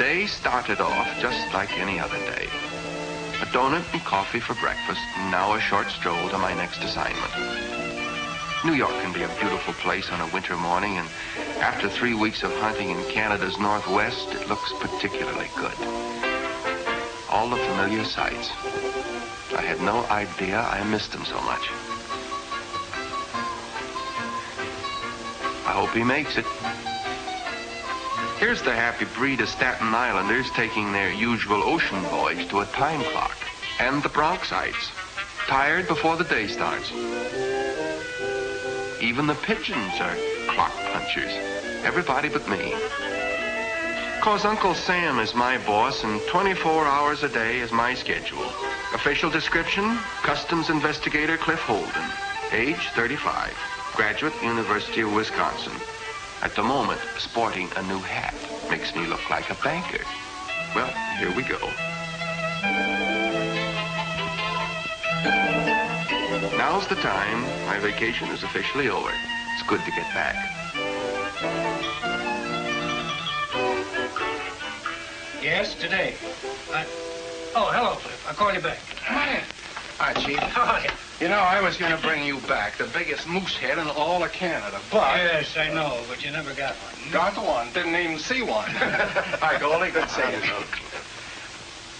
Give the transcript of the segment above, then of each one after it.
day started off just like any other day. A donut and coffee for breakfast, and now a short stroll to my next assignment. New York can be a beautiful place on a winter morning, and after 3 weeks of hunting in Canada's Northwest, it looks particularly good. All the familiar sights. I had no idea I missed them so much. I hope he makes it. Here's the happy breed of Staten Islanders taking their usual ocean voyage to a time clock. And the Bronxites, tired before the day starts. Even the pigeons are clock punchers. Everybody but me. 'Cause Uncle Sam is my boss and 24 hours a day is my schedule. Official description, Customs Investigator Cliff Holden. Age 35. Graduate, University of Wisconsin. At the moment, sporting a new hat. Makes me look like a banker. Well, here we go. Now's the time. My vacation is officially over. It's good to get back. Yes, today. Oh, hello, Cliff. I'll call you back. Come on in. Hi, Chief. Hi. You know, I was going to bring you back the biggest moose head in all of Canada, but... Yes, I know, but you never got one. Got one. Didn't even see one. Hi, Goldie. Good to see you.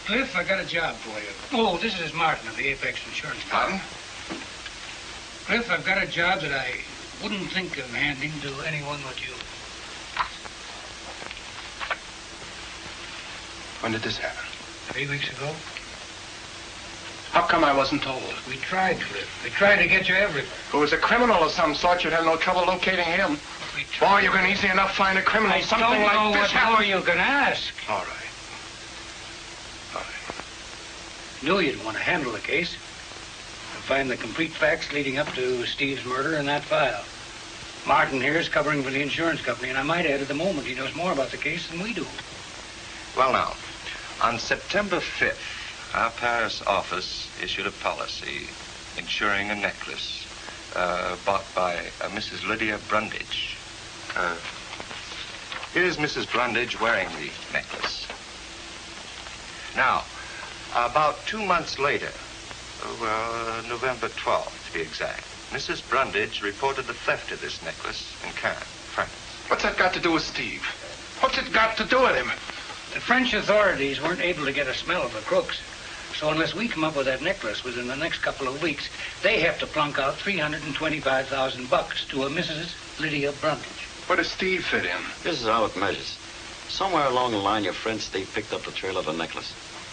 Cliff, I got a job for you. Oh, this is Martin of the Apex Insurance Company. Martin? Cliff, I've got a job that I wouldn't think of handing to anyone but you. When did this happen? 3 weeks ago. How come I wasn't told? We tried, Cliff. We tried to get you everywhere. If it was a criminal of some sort, you'd have no trouble locating him. We tried. Boy, you can easily enough find a criminal. I Something don't like know this what more you can ask. All right. All right. Knew you'd want to handle the case. And find the complete facts leading up to Steve's murder in that file. Martin here is covering for the insurance company, and I might add at the moment he knows more about the case than we do. Well, now, on September 5th, our Paris office issued a policy insuring a necklace bought by Mrs. Lydia Brundage. Here's Mrs. Brundage wearing the necklace. Now, about 2 months later, November 12th to be exact, Mrs. Brundage reported the theft of this necklace in Cannes, France. What's that got to do with Steve? What's it got to do with him? The French authorities weren't able to get a smell of the crooks. So unless we come up with that necklace within the next couple of weeks, they have to plunk out $325,000 to a Mrs. Lydia Brundage. Where does Steve fit in? This is how it measures. Somewhere along the line, your friend Steve picked up the trail of the necklace.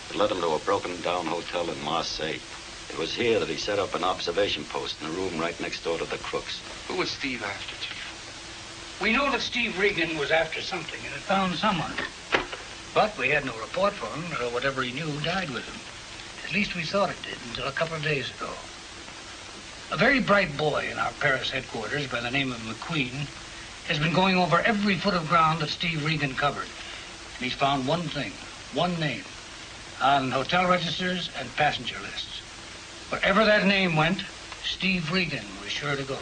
It led him to a broken-down hotel in Marseille. It was here that he set up an observation post in a room right next door to the crooks. Who was Steve after, Chief? We know that Steve Regan was after something and had found someone. But we had no report for him, or whatever he knew died with him. At least we thought it did until a couple of days ago. A very bright boy in our Paris headquarters by the name of McQueen has been going over every foot of ground that Steve Regan covered. And he's found one thing, one name, on hotel registers and passenger lists. Wherever that name went, Steve Regan was sure to go.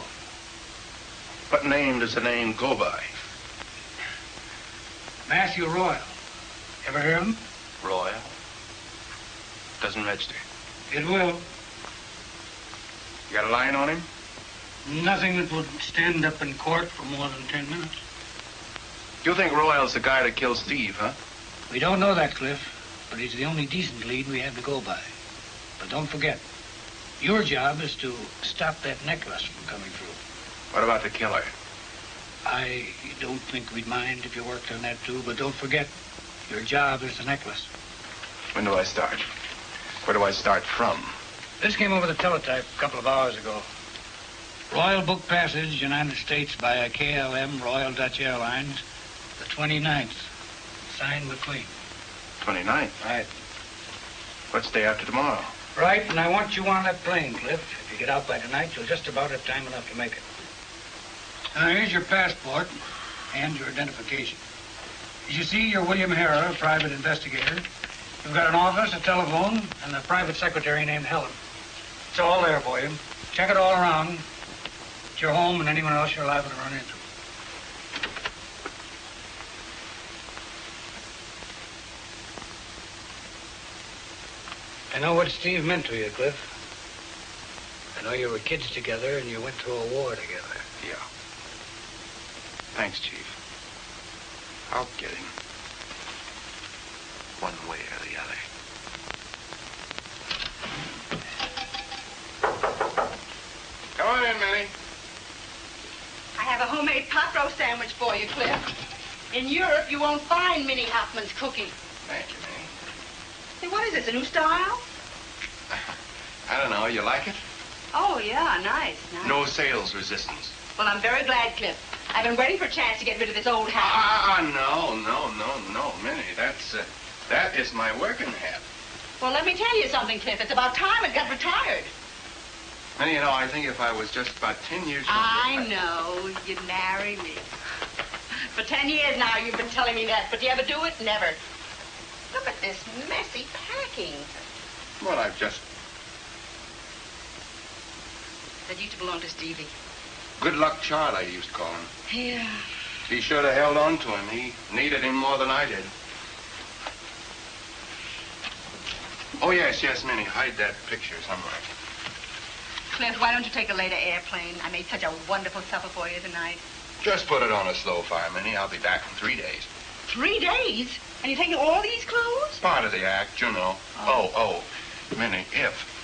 What name does the name go by? Matthew Royal. Ever hear of him? Royal. Doesn't register. It will. You got a line on him? Nothing that would stand up in court for more than 10 minutes. You think Royal's the guy that killed Steve, huh? We don't know that, Cliff, but he's the only decent lead we have to go by. But don't forget, your job is to stop that necklace from coming through. What about the killer? I don't think we'd mind if you worked on that, too, but don't forget, your job is the necklace. When do I start? Where do I start from? This came over the teletype a couple of hours ago. Royal Book Passage, United States by a KLM, Royal Dutch Airlines, the 29th. Signed McQueen. 29th? Right. What's day after tomorrow? Right, and I want you on that plane, Cliff. If you get out by tonight, you'll just about have time enough to make it. Now, here's your passport and your identification. As you see, you're William Harrer, a private investigator. You've got an office, a telephone, and a private secretary named Helen. It's all there for you. Check it all around. It's your home and anyone else you're liable to run into. I know what Steve meant to you, Cliff. I know you were kids together and you went through a war together. Yeah. Thanks, Chief. I'll get him. One way or the other. Come on in, Minnie. I have a homemade pot roast sandwich for you, Cliff. In Europe, you won't find Minnie Hoffman's cooking. Thank you, Minnie. Hey, what is this, a new style? I don't know. You like it? Oh, yeah, nice. No sales resistance. Well, I'm very glad, Cliff. I've been waiting for a chance to get rid of this old hat. No, Minnie. That is my working hat. Well, let me tell you something, Cliff. It's about time it got retired. Minnie, you know, I think if I was just about 10 years younger... I know. You'd marry me. For 10 years now, you've been telling me that. But do you ever do it? Never. Look at this messy packing. Well, I've just... That used to belong to Stevie. Good luck Charlie, I used to call him. Yeah. He should have held on to him. He needed him more than I did. Oh, yes, Minnie. Hide that picture somewhere. Cliff, why don't you take a later airplane? I made such a wonderful supper for you tonight. Just put it on a slow fire, Minnie. I'll be back in 3 days. 3 days? And you're taking all these clothes? Part of the act, you know. Oh, Minnie, if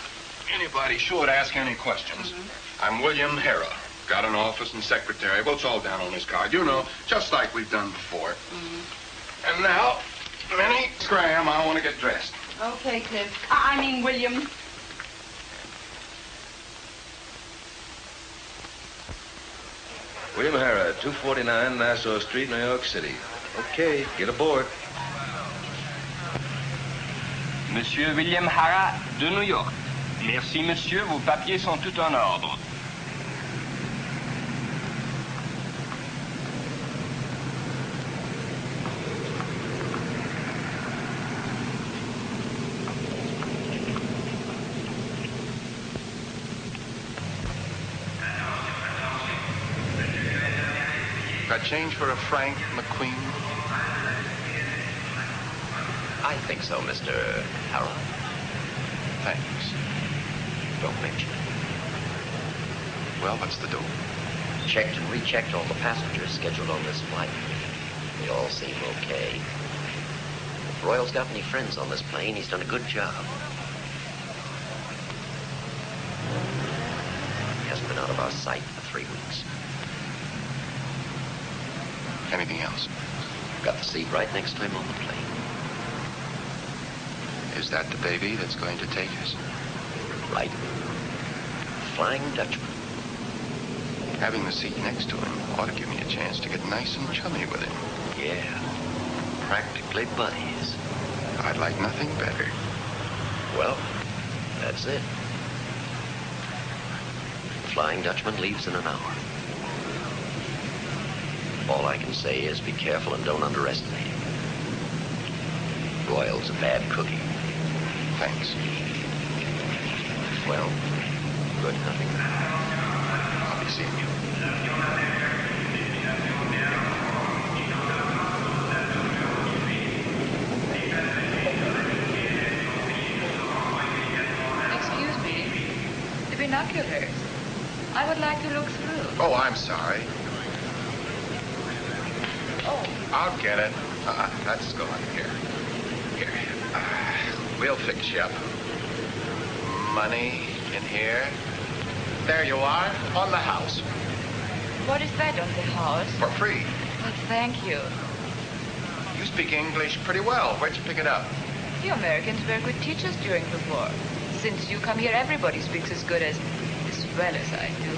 anybody should ask any questions, I'm William Hera. Got an office and secretary. Well, it's all down on this card. You know, just like we've done before. And now, Minnie, Graham, I want to get dressed. Okay, Cliff. I mean, William. William Hera, 249 Nassau Street, New York City. Okay, get aboard. Monsieur William Hara de New York. Merci, monsieur. Vos papiers sont tout en ordre. Got change for a Frank McQueen? I think so, Mr. Harold. Thanks. Don't mention it. Well, what's the dope? Checked and rechecked all the passengers scheduled on this flight. They all seem okay. If Royal's got any friends on this plane, he's done a good job. He hasn't been out of our sight for 3 weeks. Anything else? Got the seat right next to him on the plane. Is that the baby that's going to take us? Right. Flying Dutchman. Having the seat next to him ought to give me a chance to get nice and chummy with him. Yeah. Practically buddies. I'd like nothing better. Well, that's it. The Flying Dutchman leaves in an hour. All I can say is be careful and don't underestimate him. Royal's a bad cookie. Thanks. Well, good hunting. I'll be seeing you. Excuse me. The binoculars. I would like to look through. Oh, I'm sorry. Oh. I'll get it. Let's go in here. Here. We'll fix you up. Money in here. There you are, on the house. What is that on the house? For free. Oh, thank you. You speak English pretty well. Where'd you pick it up? You Americans were good teachers during the war. Since you come here, everybody speaks as well as I do.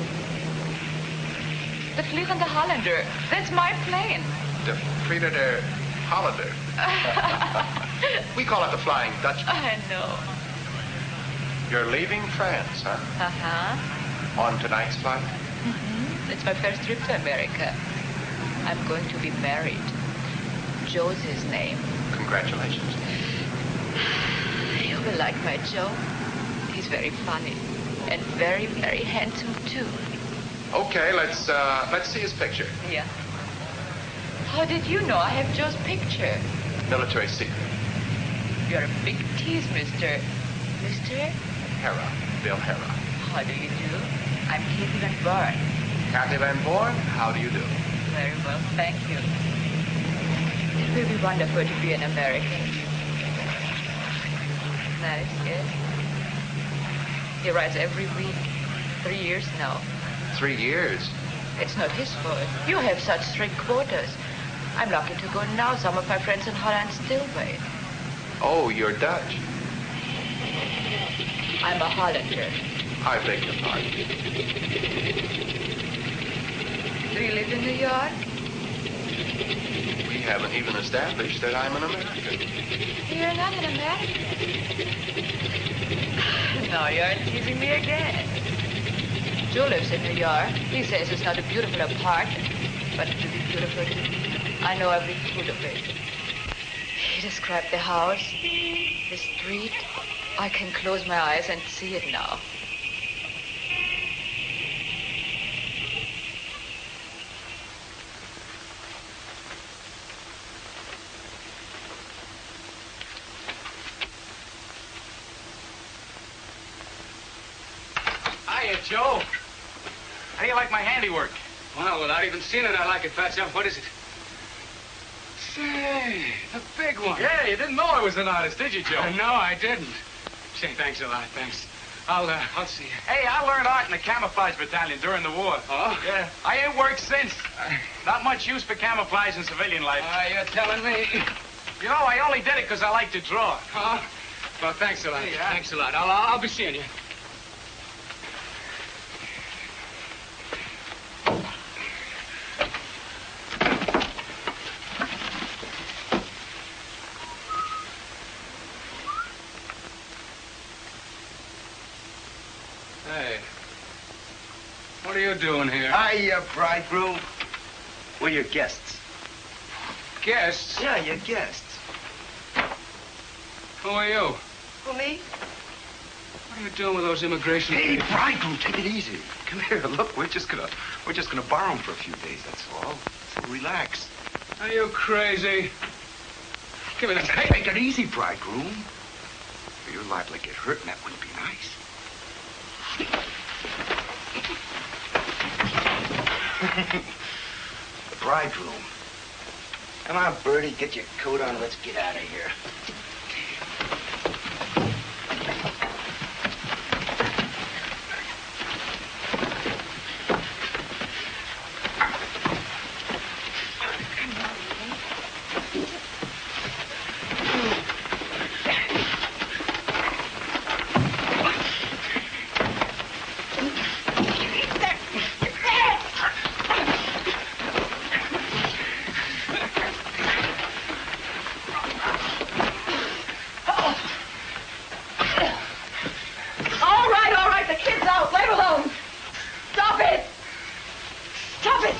The Vliegende Hollander. That's my plane. The Frieder Hollander. We call it the Flying Dutchman. I know. You're leaving France, huh? Uh-huh. On tonight's flight? Mm-hmm. It's my first trip to America. I'm going to be married. Joe's his name. Congratulations. You will like my Joe. He's very funny. And very, very handsome, too. Okay, let's see his picture. Yeah. How did you know I have Joe's picture? Military secret. You're a big tease, mister. Mr.? Hera. Bill Hera. How do you do? I'm Kathy Van Born. Kathy Van Born, how do you do? Very well, thank you. It will be wonderful to be an American. Nice, yes. He writes every week. 3 years now. 3 years? It's not his fault. You have such strict quotas. I'm lucky to go now. Some of my friends in Holland still wait. Oh, you're Dutch. I'm a Hollander. I beg your pardon. Do you live in New York? We haven't even established that I'm an American. You're not an American. No, you're teasing me again. Joe lives in New York. He says it's not a beautiful apartment, but it will be beautiful to me. I know every foot of it. He described the house, the street. I can close my eyes and see it now. Hiya, Joe. How do you like my handiwork? Well, without even seeing it, I like it, Fat Chef. What is it? Say, the big one. Yeah, you didn't know I was an artist, did you, Joe? No, I didn't. Say, thanks a lot, thanks. I'll see you. Hey, I learned art in the camouflage battalion during the war. Oh? Yeah. I ain't worked since. Not much use for camouflage in civilian life. You're telling me. You know, I only did it because I like to draw. Huh? Well, thanks a lot. Yeah. Thanks a lot. I'll be seeing you. Hey, what are you doing here? Hiya, bridegroom. We're your guests. Guests? Yeah, your guests. Who are you? Who, me? What are you doing with those immigration Hey, papers? bridegroom, take it easy. Come here. Look, we're just gonna borrow them for a few days. That's all. So relax. Are you crazy? Give me that. Hey, take it easy, bridegroom. You're liable to get hurt, and that wouldn't be nice. The bridegroom. Come on, Bertie, get your coat on. Let's get out of here. All right, the kid's out. Let him alone. Stop it. Stop it.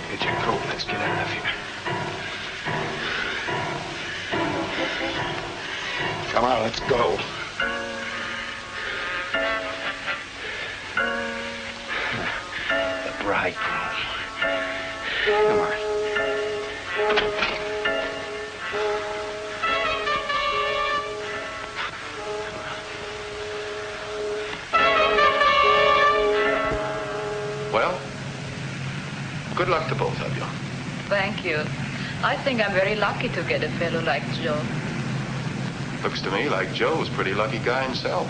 Get your coat. Let's get out of here. Come on, let's go. The bridegroom. Come on. Well, good luck to both of you. Thank you. I think I'm very lucky to get a fellow like Joe. Looks to me like Joe's a pretty lucky guy himself.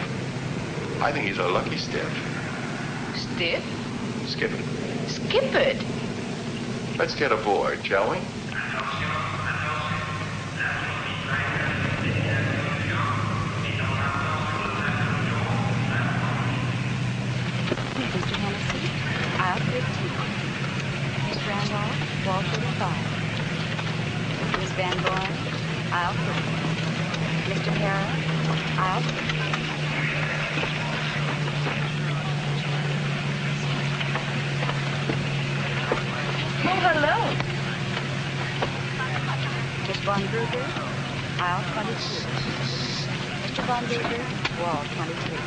I think he's a lucky stiff. Stiff? Skip it. Skip it. Let's get aboard, shall we? Did you have Hancock, wall 45. Miss Van Born, aisle 3. Mr. Hara, aisle 3. Oh, hello. Miss Von Brugger, aisle 22. Mr. Von Brugger, wall 22.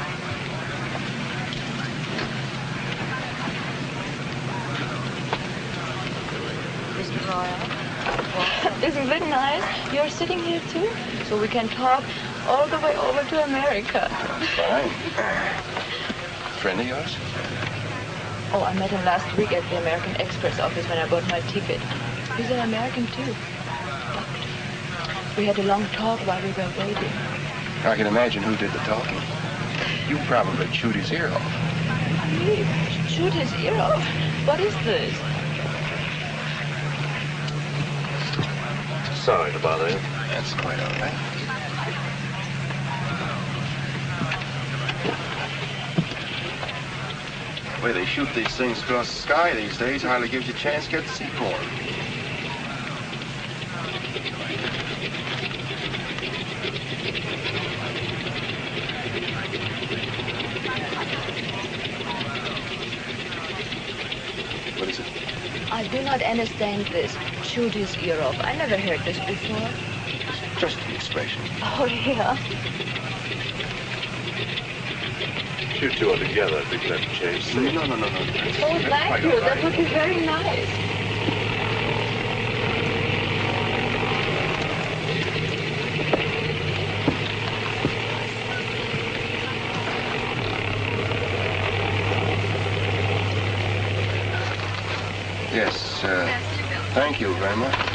Mr. Royal, Isn't it nice? You're sitting here too, so we can talk all the way over to America. Fine. Friend of yours? Oh, I met him last week at the American Express office when I bought my ticket. He's an American too. We had a long talk while we were waiting. I can imagine who did the talking. You probably chewed his ear off. Me? Shoot his ear off? What is this? Sorry to bother you. That's quite all right. The way they shoot these things across the sky these days hardly gives you a chance to get to see porn. What is it? I do not understand this. Shoot his ear off. I never heard this before. Just an expression. Oh, yeah. You two are together. I think you have to change things. No. Oh, thank you. That would be very nice. Yes, thank you very much.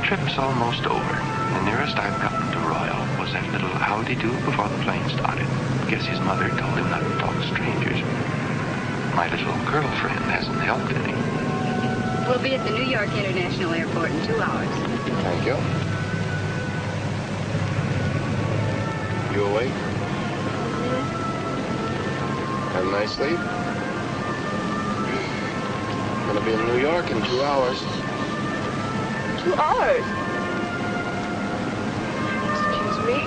Trip's almost over. The nearest I've gotten to Royal was that little howdy-do before the plane started. Guess his mother told him not to talk to strangers. My little girlfriend hasn't helped any. We'll be at the New York International Airport in 2 hours. Thank you. You awake? Have a nice sleep? I'm gonna be in New York in 2 hours. 2 hours. Excuse me.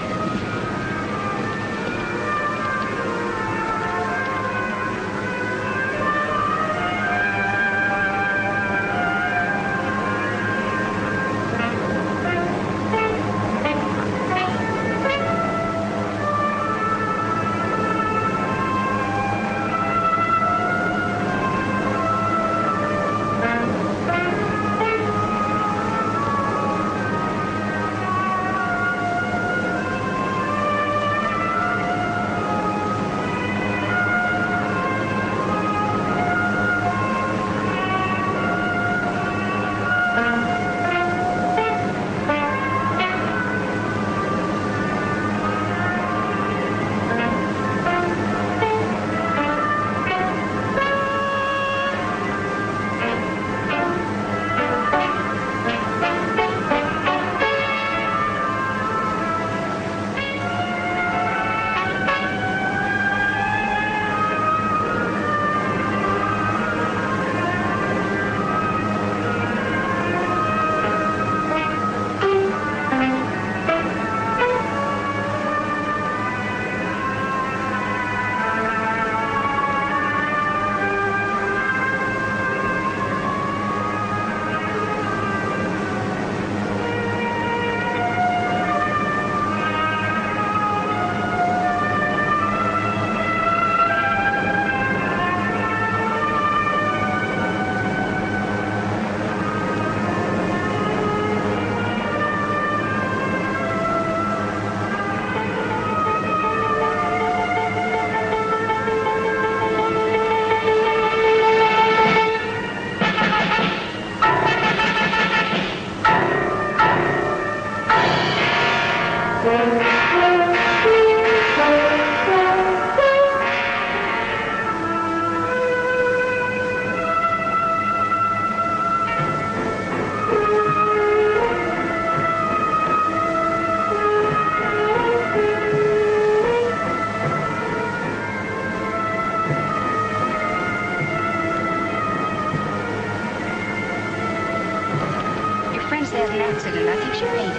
had an accident. I think she fainted.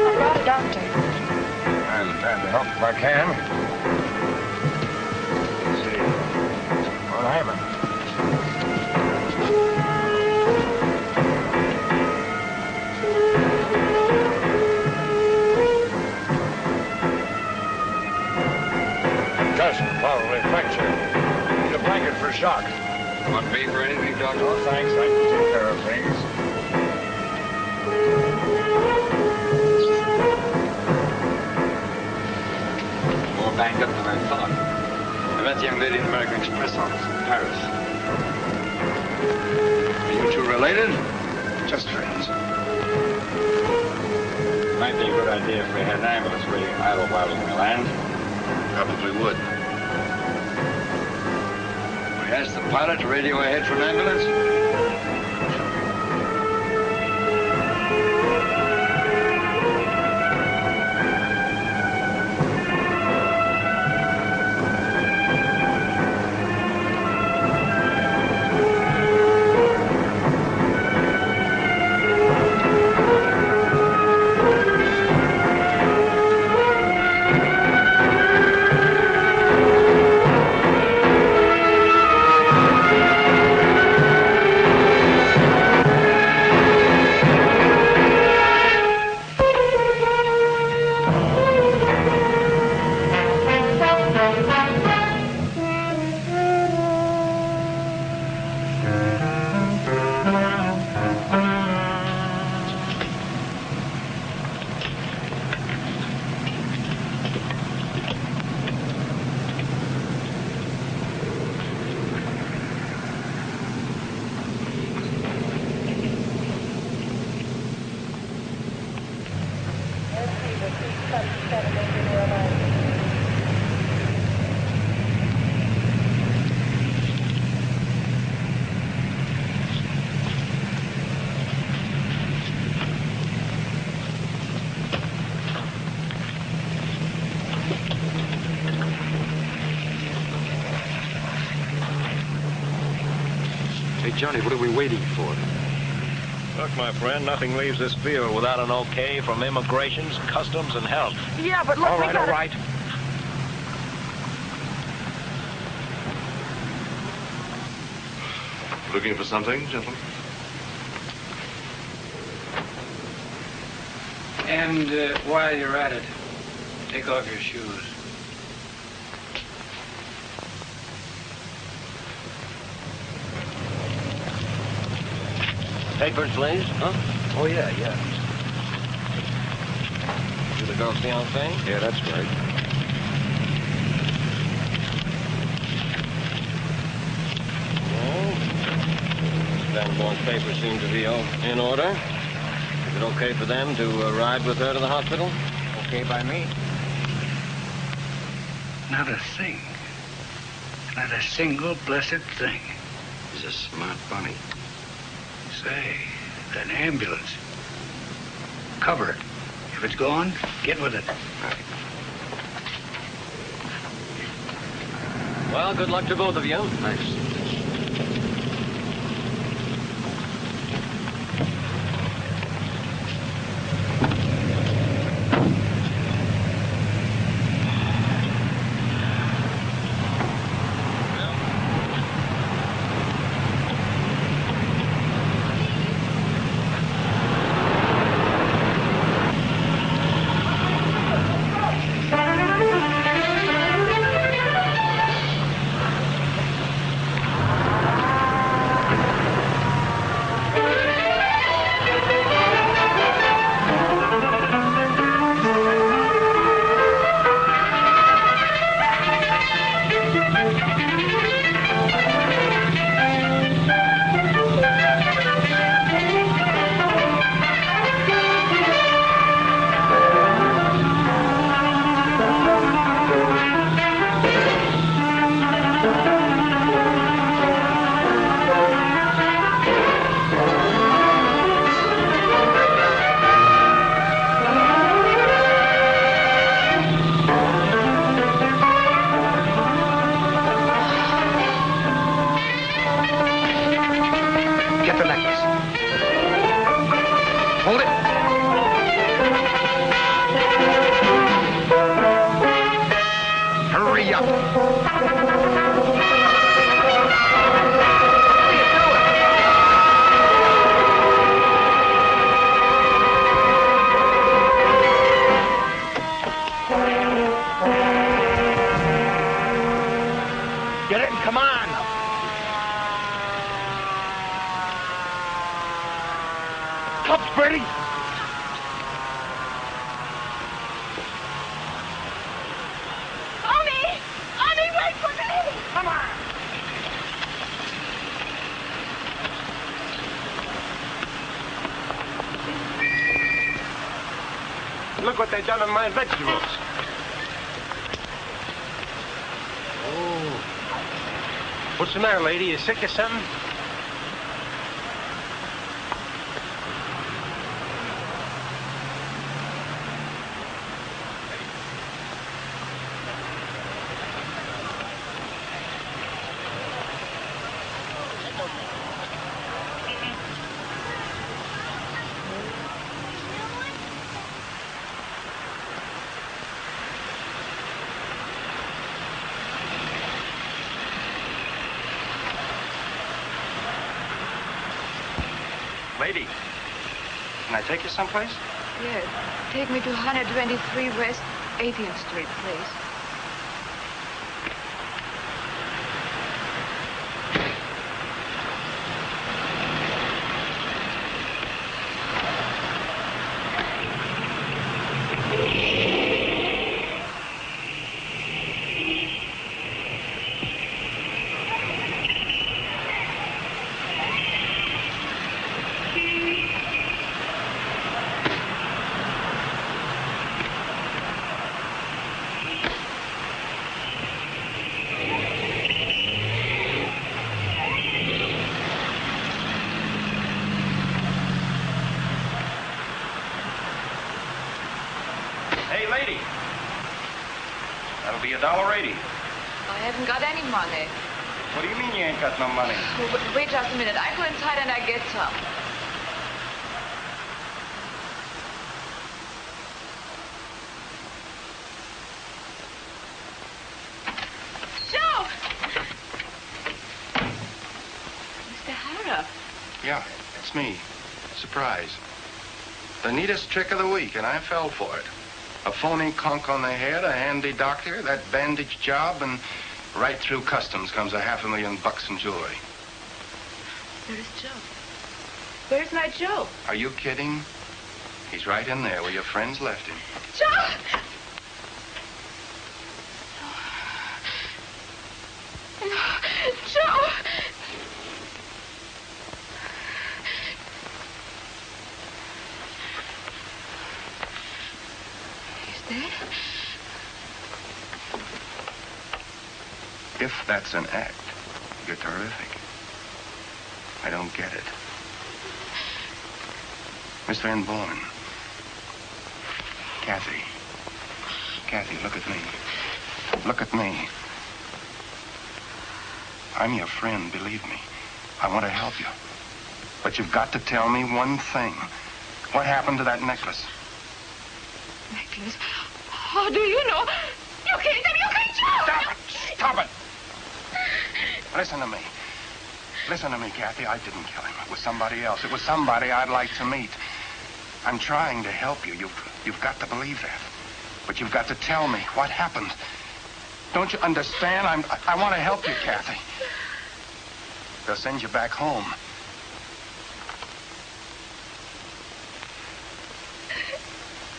I brought a doctor. I'm glad to help if I can. Let's see. What happened? Concussion, probably fracture. Need a blanket for shock. Want me for anything, Doctor? Oh, thanks. I can take care of things. More banged up than I thought. I met the young lady in the American Express office in Paris. Are you two related? Just friends. Might be a good idea if we had an ambulance waiting idle while we land. Probably would. We asked the pilot to radio ahead for an ambulance. Hey, Johnny, what are we waiting for? Look, my friend, nothing leaves this field without an okay from immigrations, customs, and health. Yeah, but look, All right, all right. Looking for something, gentlemen? And while you're at it, take off your shoes. Papers, please? Huh? Oh, yeah. You the girl's fiancé? Yeah, that's right. Well, Vanborn's papers seem to be in order. Is it okay for them to ride with her to the hospital? Okay by me. Not a thing. Not a single blessed thing. He's a smart bunny. Say, that ambulance. Cover it. If it's gone, get with it. Well, good luck to both of you. Thanks. the necklace. Hold it. Hurry up. Get in, come on. Cups, Brady. Arnie, wait for me! Come on. Look what they done on my vegetables. Oh. What's the matter, lady? You sick or something? Lady, can I take you someplace? Yes. Take me to 123 West 18th Street, please. Hey, lady. That'll be $1.80. I haven't got any money. What do you mean you ain't got no money? Wait just a minute. I go inside and I get some. Joe! Mr. Hara. Yeah, it's me. Surprise. The neatest trick of the week, and I fell for it. A phony conk on the head, a handy doctor, that bandage job, and right through customs comes $500,000 in jewelry. Where is Joe? Where's my Joe? Are you kidding? He's right in there where your friends left him. Joe! Joe! He's dead? If that's an act, you're terrific. I don't get it. Miss Van Born. Kathy. Kathy, look at me. Look at me. I'm your friend, believe me. I want to help you. But you've got to tell me one thing. What happened to that necklace? Necklace? How do you know? You killed him! You killed Joe! Stop it! Stop it! Listen to me. Listen to me, Kathy. I didn't kill him. It was somebody else. It was somebody I'd like to meet. I'm trying to help you. You've got to believe that. But you've got to tell me what happened. Don't you understand? I want to help you, Kathy. They'll send you back home.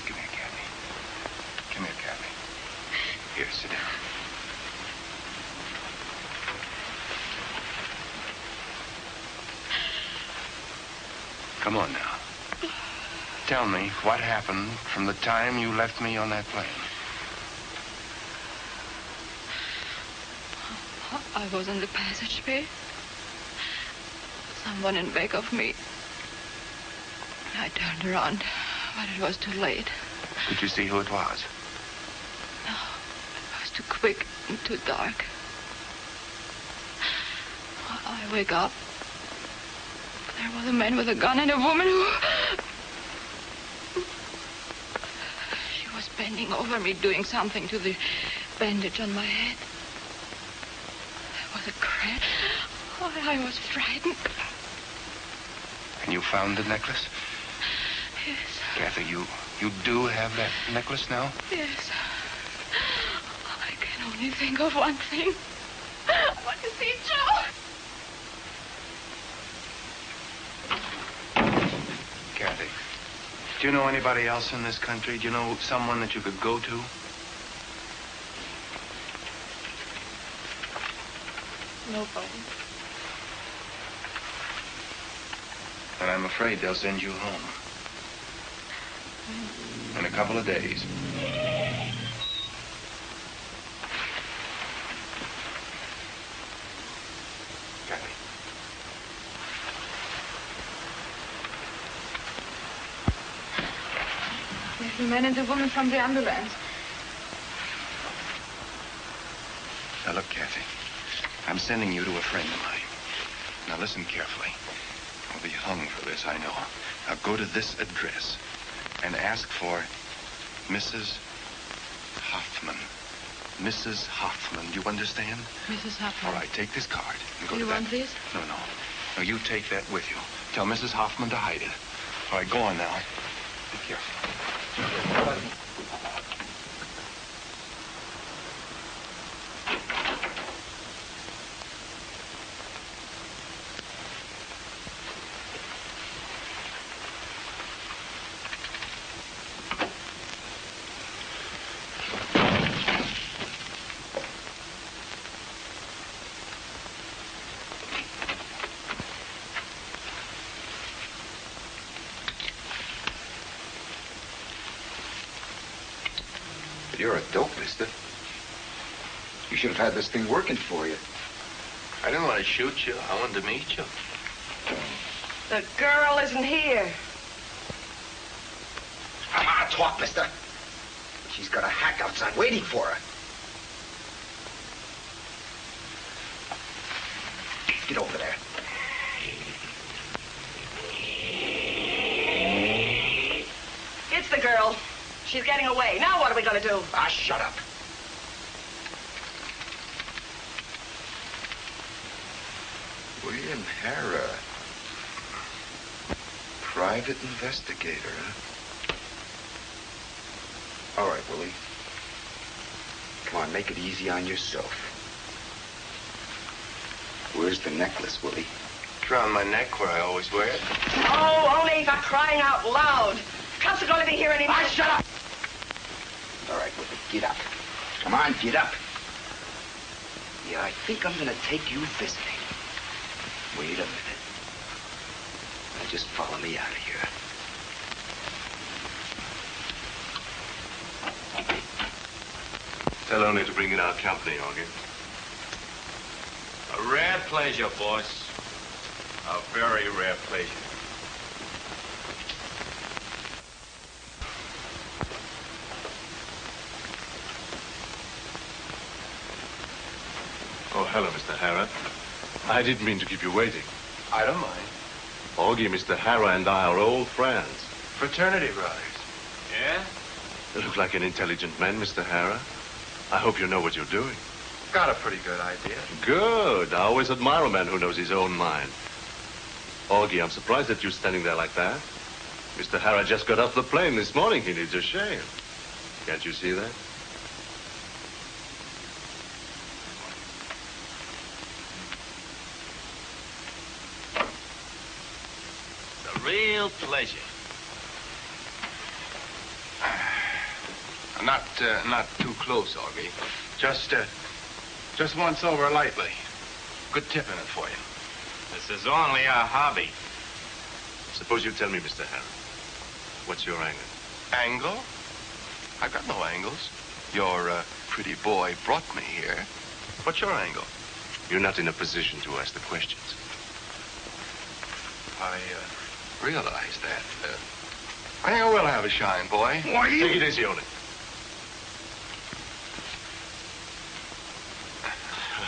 Come here, Kathy. Come here, Kathy. Here, sit down. Come on now. Tell me what happened from the time you left me on that plane. I was on the passageway. Someone in back of me. I turned around, but it was too late. Did you see who it was? No, it was too quick and too dark. I wake up. There was a man with a gun and a woman who... She was bending over me, doing something to the bandage on my head. There was a crash. Oh, I was frightened. And you found the necklace? Yes. Kathy, you do have that necklace now? Yes. I can only think of one thing. I want to see Joe. Kathy, do you know anybody else in this country? Do you know someone that you could go to? Nobody. And I'm afraid they'll send you home. In a couple of days. Kathy. There's the man and the woman from the ambulance. Now look, Kathy. I'm sending you to a friend of mine. Now listen carefully. I'll be hung for this, I know. Now go to this address and ask for Mrs. Hoffman. Mrs. Hoffman, do you understand? Mrs. Hoffman. All right, take this card and go Do to you that. want this? No, no. No, you take that with you. Tell Mrs. Hoffman to hide it. All right, go on now. Be careful. You're a dope, mister. You should have had this thing working for you. I didn't want to shoot you. I wanted to meet you. The girl isn't here. Come on, talk, mister. She's got a hack outside waiting for her. Get over there. It's the girl. She's getting away. Now what are we going to do? Ah, shut up. William Harrah. Private investigator, huh? All right, Willie. Come on, make it easy on yourself. Where's the necklace, Willie? It's around my neck where I always wear it. Oh, only for crying out loud. Cops are going to be here any minute. Ah, shut up! All right, Willie, get up. Come on, get up. Yeah, I think I'm gonna take you visiting. Wait a minute. Now just follow me out of here. Tell only to bring in our company, Augie. A rare pleasure, boss. A very rare pleasure. Oh, hello, Mr. Harrah. I didn't mean to keep you waiting. I don't mind. Augie, Mr. Harrah, and I are old friends. Fraternity brothers. Yeah? You look like an intelligent man, Mr. Harrah. I hope you know what you're doing. Got a pretty good idea. Good. I always admire a man who knows his own mind. Augie, I'm surprised at you standing there like that. Mr. Harrah just got off the plane this morning. He needs a shave. Can't you see that? A real pleasure. Not too close, Augie. Just once over lightly. Good tip in it for you. This is only a hobby. Suppose you tell me, Mr. Harrah. What's your angle? Angle? I've got no angles. Your pretty boy brought me here. What's your angle? You're not in a position to ask the questions. I realize that. I think I will have a shine, boy. Take it easy on it.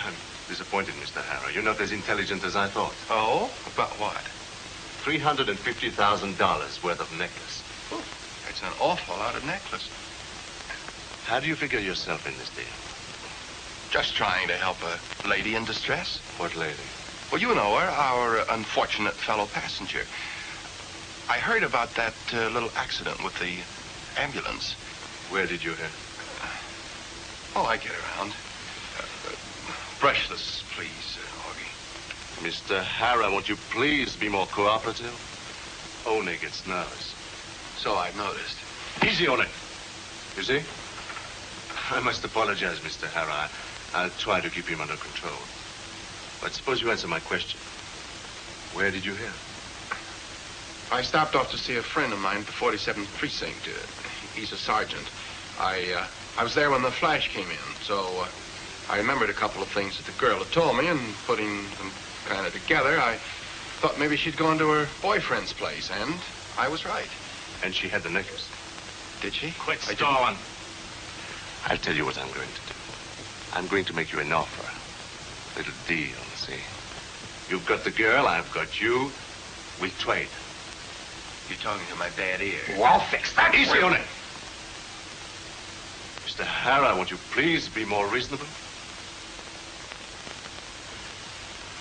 I'm disappointed, Mr. Harrah. You're not as intelligent as I thought. Oh? About what? $350,000 worth of necklace. It's an awful lot of necklace. How do you figure yourself in this deal? Just trying to help a lady in distress. What lady? Well, you know her, our unfortunate fellow passenger. I heard about that little accident with the ambulance. Where did you hear? Oh, I get around. Brushless, please, Augie. Mr. Hara, won't you please be more cooperative? Only gets nervous. So I've noticed. Easy on it. You see? I must apologize, Mr. Hara. I'll try to keep him under control. But suppose you answer my question. Where did you hear? I stopped off to see a friend of mine at the 47th Precinct. He's a sergeant. I was there when the flash came in, so I remembered a couple of things that the girl had told me, and putting them kind of together, I thought maybe she'd gone to her boyfriend's place, and I was right. And she had the necklace. Did she? Quit stalling. I'll tell you what I'm going to do. I'm going to make you an offer. A little deal, see? You've got the girl, I've got you. We trade. You're talking to my bad ear. Oh, I'll fix that. Easy on it. Mr. Hara, won't you please be more reasonable?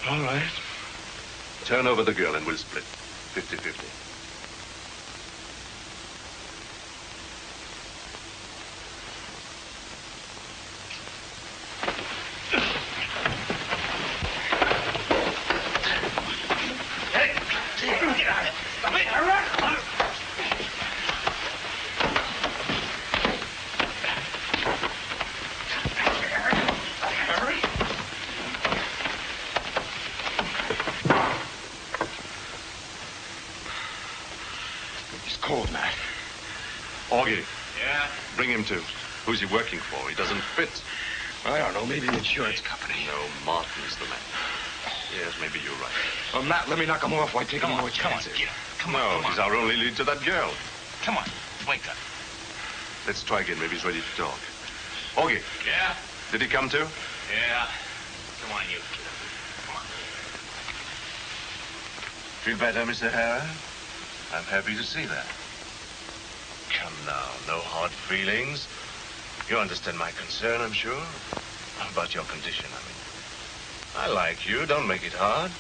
All right. Turn over the girl and we'll split. 50-50. Cold, Matt. Augie. Yeah? Bring him to. Who's he working for? He doesn't fit. I don't know. Maybe an insurance company. No, Martin's the man. Yes, maybe you're right. Well, Matt, let me knock him off. Why take any more chances? Come on, he's our only lead to that girl. Come on, wake up. Let's try again. Maybe he's ready to talk. Augie. Yeah? Did he come to? Yeah. Come on, you. Come on. Feel better, Mr. Hara? I'm happy to see that. Come now, no hard feelings. You understand my concern, I'm sure. About your condition, I mean. I like you. Don't make it hard.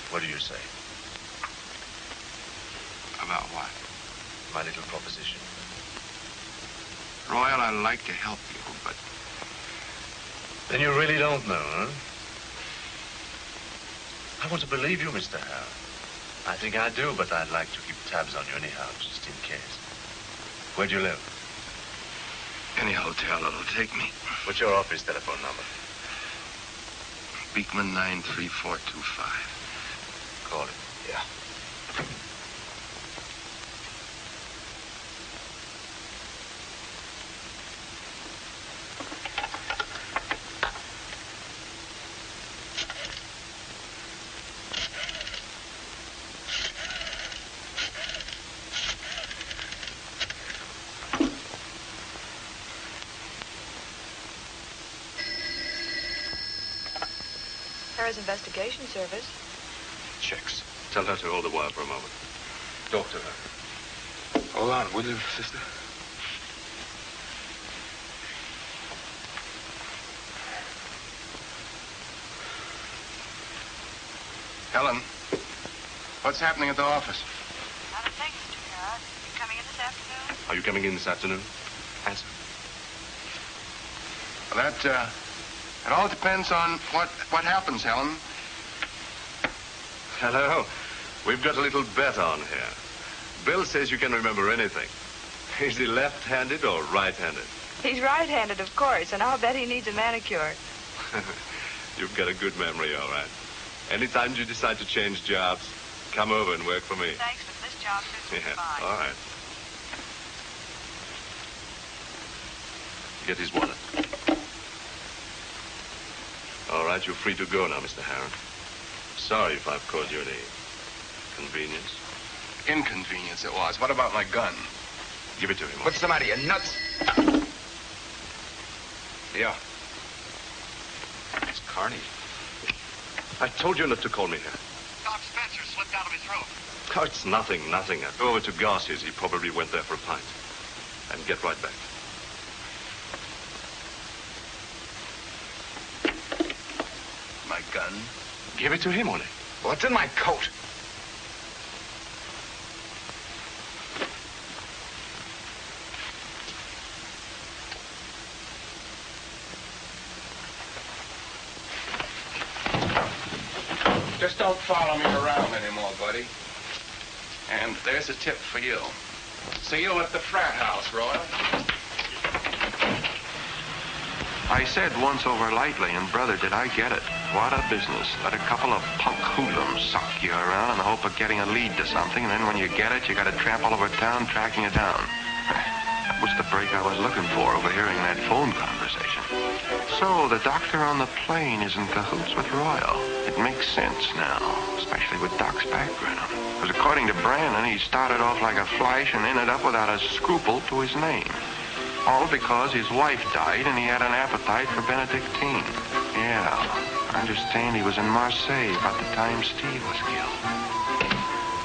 What do you say? About what? My little proposition. Royal, I'd like to help you, but... Then you really don't know, huh? I want to believe you, Mr. Hara. I think I do, but I'd like to keep tabs on you anyhow, just in case. Where do you live? Any hotel that'll take me. What's your office telephone number? Beekman 93425. Call it. Yeah. Investigation Service. Checks. Tell her to hold the wire for a moment. Talk to her. Hold on, will you, sister? Helen, what's happening at the office? Not a thing, Mr. Hara. You coming in this afternoon? Are you coming in this afternoon? Answer. Well, that, it all depends on what happens, Helen. Hello. We've got a little bet on here. Bill says you can remember anything. Is he left-handed or right-handed? He's right-handed, of course, and I'll bet he needs a manicure. You've got a good memory, all right. Anytime you decide to change jobs, come over and work for me. Thanks, but this job fits me fine. All right. Get his wallet. All right, you're free to go now, Mr. Harron. Sorry if I've caused you any convenience. Inconvenience it was. What about my gun? Give it to him. What's the matter, you nuts? Yeah. It's Carney. I told you not to call me here. Doc Spencer slipped out of his room. Oh, it's nothing, nothing. Go over to Garcia's. He probably went there for a pint. And get right back. My gun? Give it to him, Ole. What's in my coat? Just don't follow me around anymore, buddy. And there's a tip for you. See you at the frat house, Royal. I said once over lightly, and brother, did I get it. What a business. Let a couple of punk hoodlums suck you around in the hope of getting a lead to something, and then when you get it, you got to tramp all over town tracking it down. That was the break I was looking for, overhearing that phone conversation. So the doctor on the plane is in cahoots with Royal. It makes sense now, especially with Doc's background. Because according to Brandon, he started off like a flash and ended up without a scruple to his name. All because his wife died and he had an appetite for Benedictine. Yeah, I understand he was in Marseille about the time Steve was killed.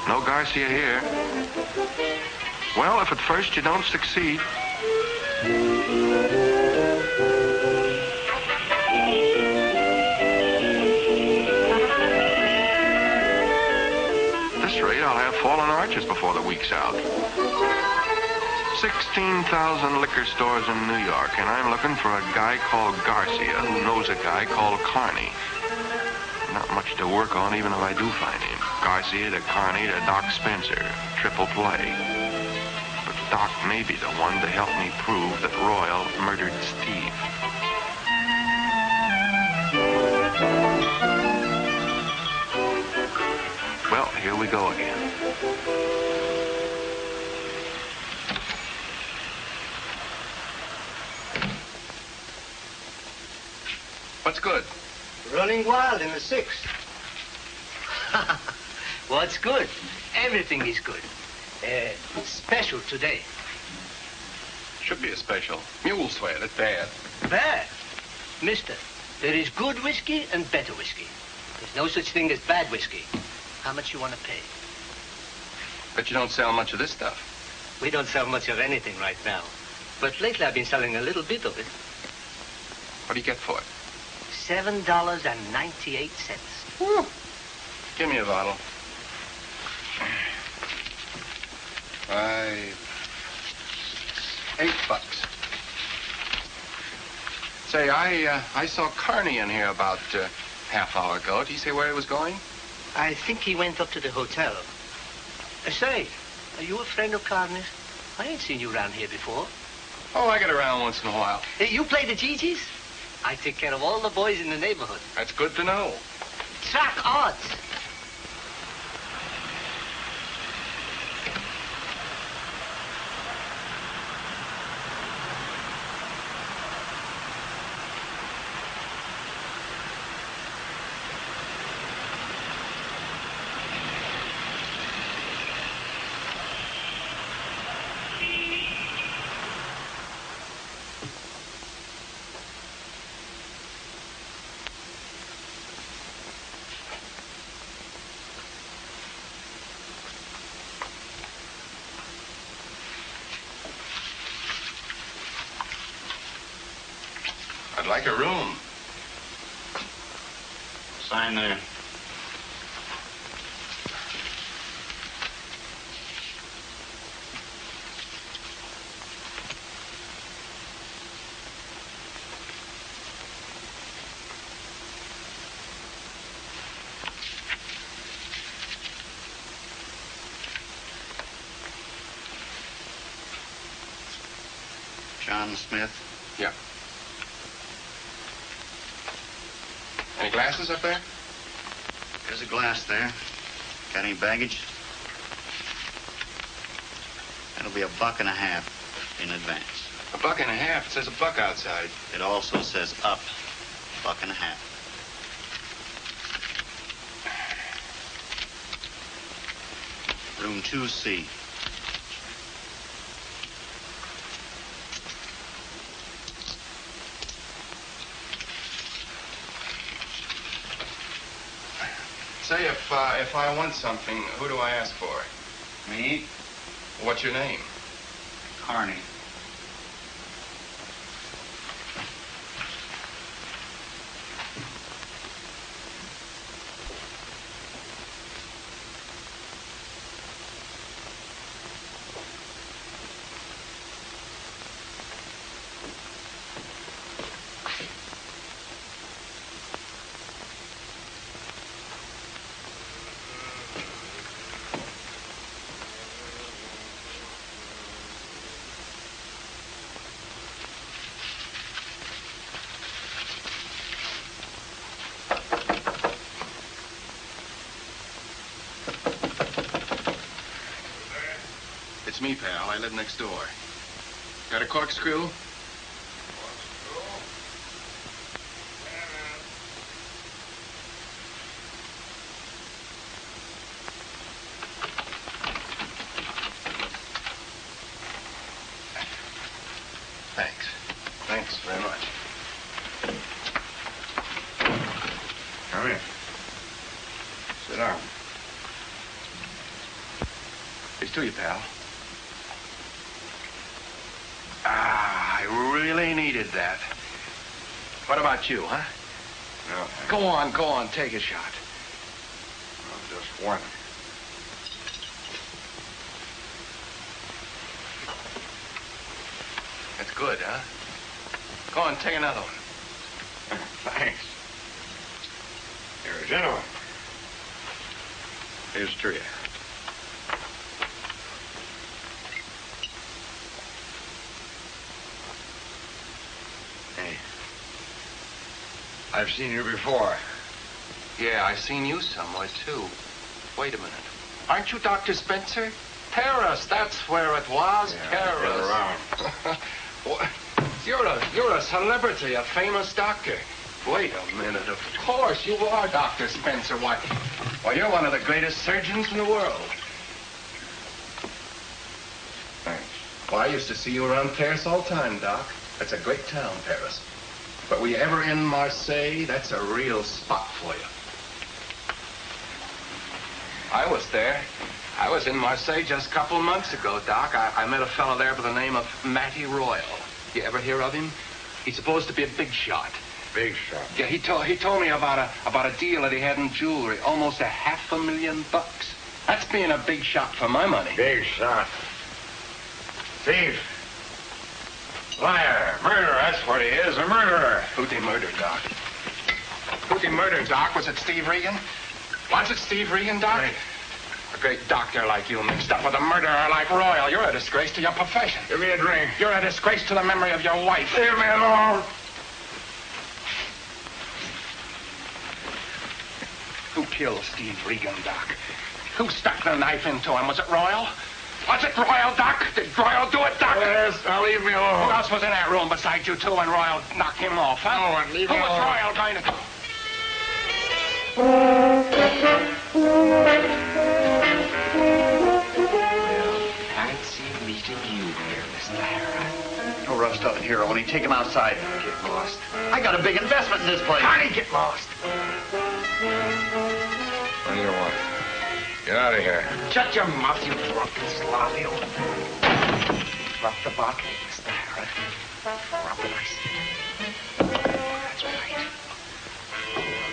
No Garcia here. Well, if at first you don't succeed... At this rate, I'll have fallen arches before the week's out. 16,000 liquor stores in New York, and I'm looking for a guy called Garcia who knows a guy called Carney. Not much to work on, even if I do find him. Garcia to Carney to Doc Spencer. Triple play. But Doc may be the one to help me prove that Royal murdered Steve. Well, here we go again. What's good? Running wild in the sixth. What's good? Everything is good. Special today. Should be a special. Mule sweat at bad. Bad? Mister, there is good whiskey and better whiskey. There's no such thing as bad whiskey. How much you want to pay? Bet you don't sell much of this stuff. We don't sell much of anything right now. But lately I've been selling a little bit of it. What do you get for it? $7.98. Woo. Give me a bottle. $8. Say, I saw Carney in here about half hour ago. Did he say where he was going? I think he went up to the hotel. Say, are you a friend of Carney's? I ain't seen you around here before. Oh, I get around once in a while. Hey, you play the GGs? I take care of all the boys in the neighborhood. That's good to know. Track odds. I'd like a room. Sign there. John Smith. Yeah. Any glasses up there? There's a glass there. Got any baggage? That'll be $1.50 in advance. $1.50? It says $1 outside. It also says up $1.50. Room 2C. Say, if I want something, who do I ask for? Me? What's your name? Carney. It's me, pal. I live next door. Got a corkscrew? Thanks. Thanks very much. Come in. Sit down. Here's to you, pal. I really needed that. What about you, huh? No. Go on, take a shot. Well, just one. That's good, huh? Go on, take another one. Thanks. You're a gentleman. Here's to you. Hey. I've seen you before. Yeah, I've seen you somewhere, too. Wait a minute. Aren't you Dr. Spencer? Paris, that's where it was. Yeah, Paris. around. What? You're a celebrity, a famous doctor. Wait a minute. Of course, you are Dr. Spencer. Why, you're one of the greatest surgeons in the world. Thanks. Well, I used to see you around Paris all the time, Doc. That's a great town, Paris. But were you ever in Marseille? That's a real spot for you. I was there. I was in Marseille just a couple of months ago, Doc. I met a fellow there by the name of Matty Royal. You ever hear of him? He's supposed to be a big shot. Big shot? Yeah, he told me about a deal that he had in jewelry. Almost $500,000. That's being a big shot for my money. Big shot. Thief. Liar. Murderer. That's what he is. A murderer. Who'd they murder, Doc? Who'd they murder, Doc? Was it Steve Regan? Was it Steve Regan, Doc? Right. A great doctor like you mixed up with a murderer like Royal. You're a disgrace to your profession. Give me a drink. You're a disgrace to the memory of your wife. Leave me alone. Who killed Steve Regan, Doc? Who stuck the knife into him? Was it Royal? Was it Royal, Doc? Did Royal do it, Doc? Yes, now leave me alone. Who else was in that room besides you two when Royal knocked him off, huh? No one, leave Who me was alone. Royal going to... Fancy meeting you here, Mr. Harris. No rough stuff in here, Oni. Take him outside. Get lost. I got a big investment in this place. Honey, get lost. What do you want? Get out of here. Shut your mouth, you drunken slob. You drop the bottle, Mr. Harris. Drop it, I see. That's right.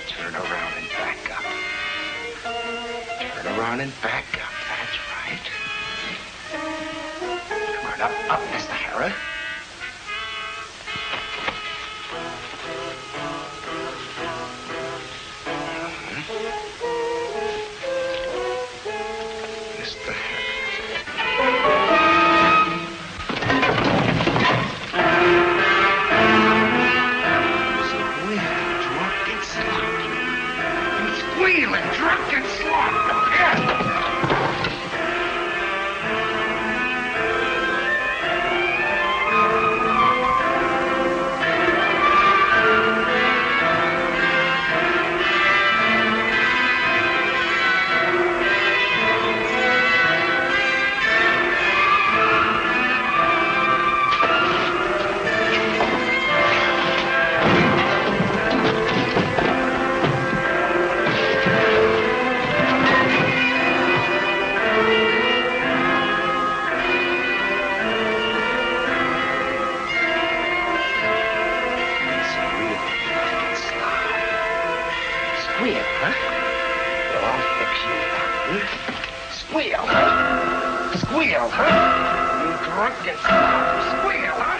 Turn around and back up. Turn around and back up. That's right. Come on, up, Mr. Harris. Mr. Squealing, drunk and sloppy. Yeah. Squeal, huh? Squeal, huh? You drunken son. Squeal, huh?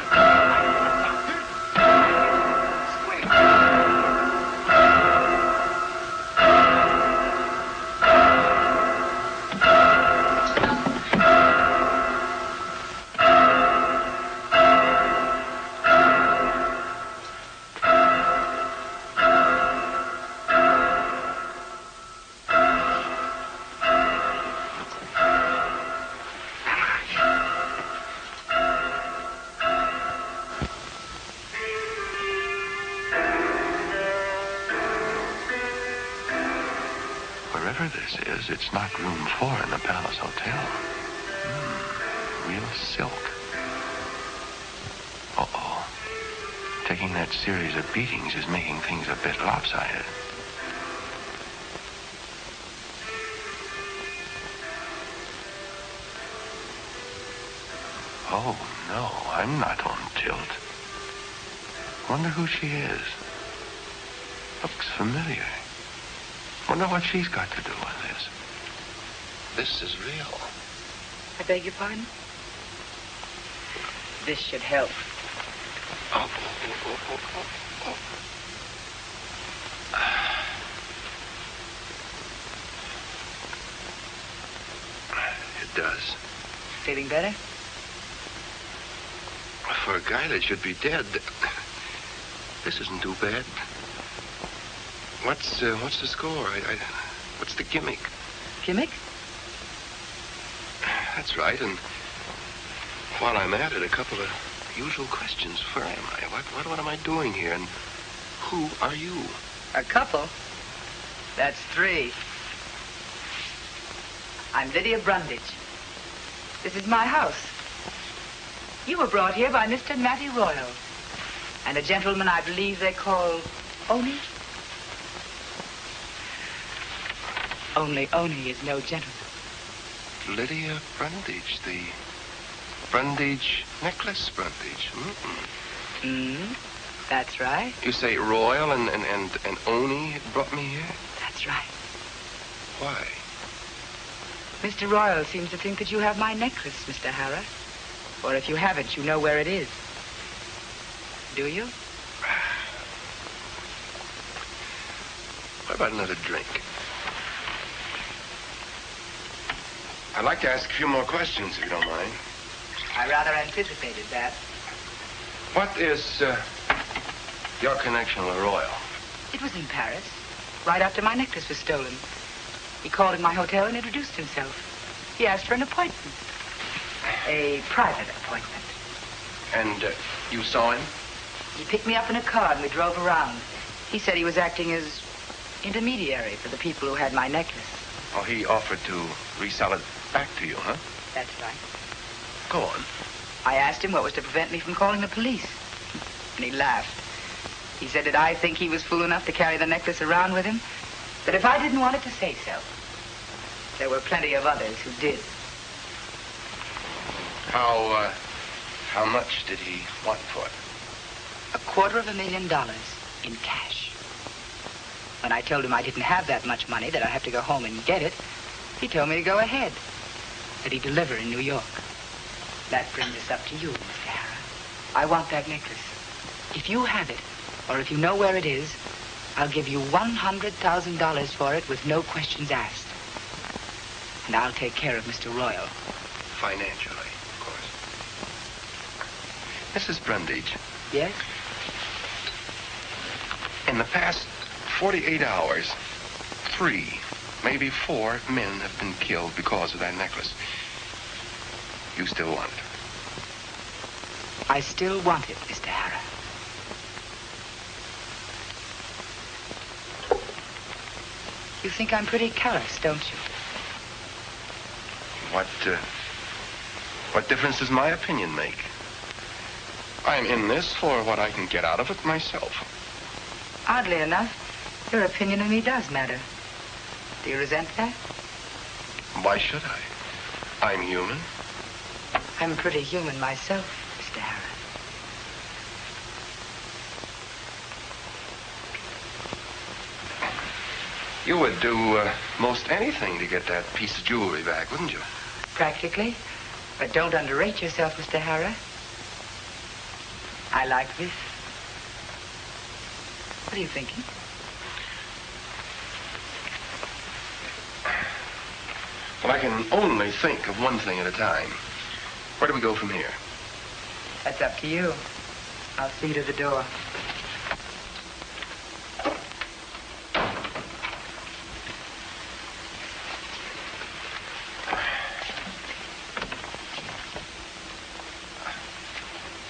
Wherever this is, it's not room 4 in the Palace Hotel. Real silk. Uh-oh. Taking that series of beatings is making things a bit lopsided. Oh, no, I'm not on tilt. Wonder who she is. Looks familiar. Wonder what she's got to do with this. This is real. I beg your pardon? This should help. Oh. It does. Feeling better? For a guy that should be dead, this isn't too bad. What's the score? What's the gimmick? Gimmick? That's right, and while I'm at it, a couple of usual questions. Where am I? What am I doing here? And who are you? A couple? That's 3. I'm Lydia Brundage. This is my house. You were brought here by Mr. Matty Royal and a gentleman I believe they call Oni. Only Oni is no gentleman. Lydia Brundage, the Brundage necklace Brundage. That's right. You say Royal and Oni brought me here? That's right. Why? Mr. Royal seems to think that you have my necklace, Mr. Harrah. Or if you haven't, you know where it is. Do you? What about another drink? I'd like to ask a few more questions, if you don't mind. I rather anticipated that. What is your connection with Royal? It was in Paris, right after my necklace was stolen. He called in my hotel and introduced himself. He asked for an appointment. A private appointment. And you saw him? He picked me up in a car and we drove around. He said he was acting as intermediary for the people who had my necklace. Oh, he offered to resell it back to you, huh? That's right. Go on. I asked him what was to prevent me from calling the police. And he laughed. He said that I think he was fool enough to carry the necklace around with him, that if I didn't want it to say so, there were plenty of others who did. How much did he want for it? $250,000 in cash. When I told him I didn't have that much money, that I'd have to go home and get it, he told me to go ahead, that he'd deliver in New York. That brings us up to you, Mr. Harrah. I want that necklace. If you have it, or if you know where it is, I'll give you $100,000 for it with no questions asked. And I'll take care of Mr. Royal. Financially, of course. Mrs. Brundage. Yes? In the past 48 hours, 3, maybe 4 men have been killed because of that necklace. You still want it? I still want it, Mr. Harrah. You think I'm pretty callous, don't you? What difference does my opinion make? I'm in this for what I can get out of it myself. Oddly enough, your opinion of me does matter. Do you resent that? Why should I? I'm human. I'm pretty human myself, Mr. Harrah. You would do most anything to get that piece of jewelry back, wouldn't you? Practically. But don't underrate yourself, Mr. Hara. I like this. What are you thinking? Well, I can only think of one thing at a time. Where do we go from here? That's up to you. I'll see you to the door.